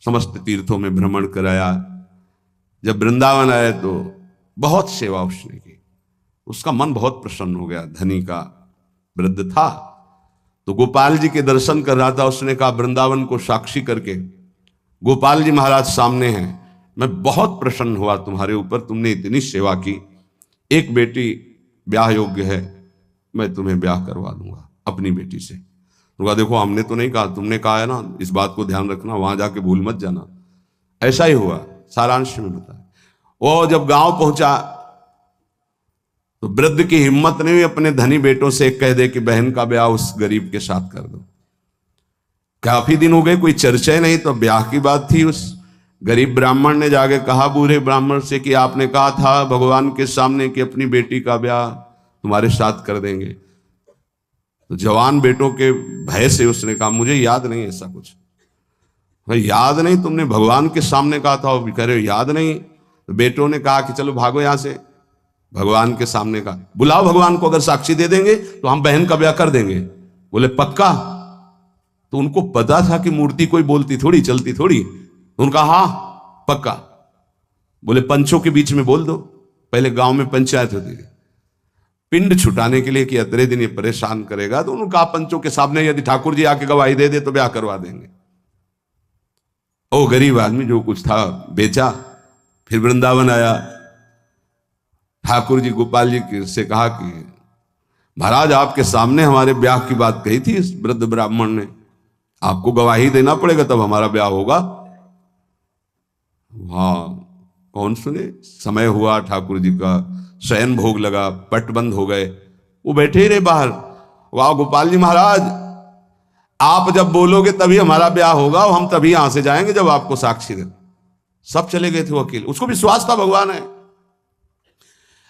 समस्त तीर्थों में भ्रमण कराया। जब वृंदावन आए तो बहुत सेवा उसने की, उसका मन बहुत प्रसन्न हो गया। धनी का वृद्ध था तो गोपाल जी के दर्शन कर रहा था। उसने कहा वृंदावन को साक्षी करके, गोपाल जी महाराज सामने हैं, मैं बहुत प्रसन्न हुआ तुम्हारे ऊपर, तुमने इतनी सेवा की। एक बेटी ब्याह योग्य है, मैं तुम्हें ब्याह करवा दूंगा अपनी बेटी से। तो देखो हमने तो नहीं कहा, तुमने कहा है ना, इस बात को ध्यान रखना, वहां जाके भूल मत जाना। ऐसा ही हुआ, सारांश में बताया। वो जब गांव पहुंचा तो वृद्ध की हिम्मत नहीं हुई अपने धनी बेटों से कह दे कि बहन का ब्याह उस गरीब के साथ कर दो। काफी दिन हो गए, कोई चर्चा नहीं, तो ब्याह की बात थी। उस गरीब ब्राह्मण ने जाके कहा बूढ़े ब्राह्मण से कि आपने कहा था भगवान के सामने कि अपनी बेटी का ब्याह तुम्हारे साथ कर देंगे। तो जवान बेटों के भय से उसने कहा मुझे याद नहीं ऐसा कुछ। भाई याद नहीं, तुमने भगवान के सामने कहा था, वो कह रहे हो याद नहीं। तो बेटों ने कहा कि चलो भागो यहां से, भगवान के सामने का बुलाओ भगवान को, अगर साक्षी दे देंगे तो हम बहन का ब्याह कर देंगे। बोले पक्का? तो उनको पता था कि मूर्ति कोई बोलती थोड़ी, चलती थोड़ी। उनका हाँ पक्का। बोले पंचों के बीच में बोल दो, पहले गांव में पंचायत होती है पिंड छुटाने के लिए कि अतरे दिन ये परेशान करेगा। तो उन्होंने कहा पंचों के सामने यदि ठाकुर जी आके गवाही दे दे तो ब्याह करवा देंगे। ओ गरीब आदमी जो कुछ था बेचा, फिर वृंदावन आया। ठाकुर जी गोपाल जी से कहा कि महाराज आपके सामने हमारे ब्याह की बात कही थी इस वृद्ध ब्राह्मण ने, आपको गवाही देना पड़ेगा तब हमारा ब्याह होगा। हाँ कौन सुने। समय हुआ, ठाकुर जी का शयन भोग लगा, पट बंद हो गए, वो बैठे ही रहे बाहर। वाह गोपाल जी महाराज, आप जब बोलोगे तभी हमारा ब्याह होगा, और हम तभी यहां से जाएंगे जब आपको साक्षी दे। सब चले गए थे वकील, उसको विश्वास था भगवान है।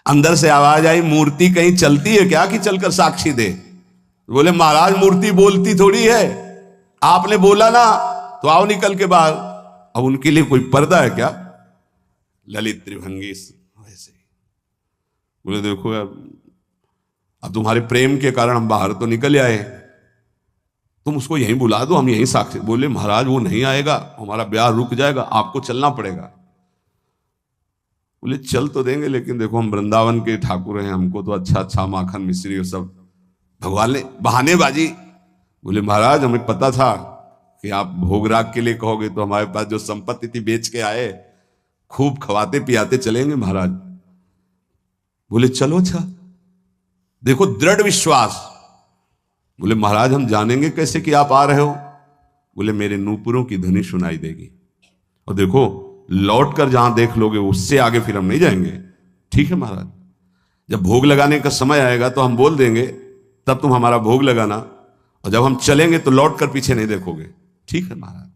अंदर से आवाज आई मूर्ति कहीं चलती है क्या कि चलकर साक्षी दे? बोले महाराज मूर्ति बोलती थोड़ी है, आपने बोला ना तो आओ निकल के बाहर। अब उनके लिए कोई पर्दा है क्या? ललित त्रिभंगी वैसे। बोले देखो यार, अब तुम्हारे प्रेम के कारण हम बाहर तो निकल आए, तुम उसको यहीं बुला दो, हम यहीं साक्षी। बोले महाराज वो नहीं आएगा, हमारा ब्याह रुक जाएगा, आपको चलना पड़ेगा। बोले चल तो देंगे, लेकिन देखो हम वृंदावन के ठाकुर हैं, हमको तो अच्छा अच्छा माखन मिश्री और सब भगवान ने बहानेबाजी। बोले महाराज हमें पता था कि आप भोग राग के लिए कहोगे, तो हमारे पास जो संपत्ति थी बेच के आए, खूब खवाते पियाते चलेंगे महाराज। बोले चलो अच्छा, देखो दृढ़ विश्वास। बोले महाराज हम जानेंगे कैसे कि आप आ रहे हो? बोले मेरे नूपुरों की ध्वनि सुनाई देगी, और देखो लौट कर जहां देख लोगे उससे आगे फिर हम नहीं जाएंगे। ठीक है महाराज, जब भोग लगाने का समय आएगा तो हम बोल देंगे, तब तुम हमारा भोग लगाना, और जब हम चलेंगे तो लौट कर पीछे नहीं देखोगे। ठीक है महाराज।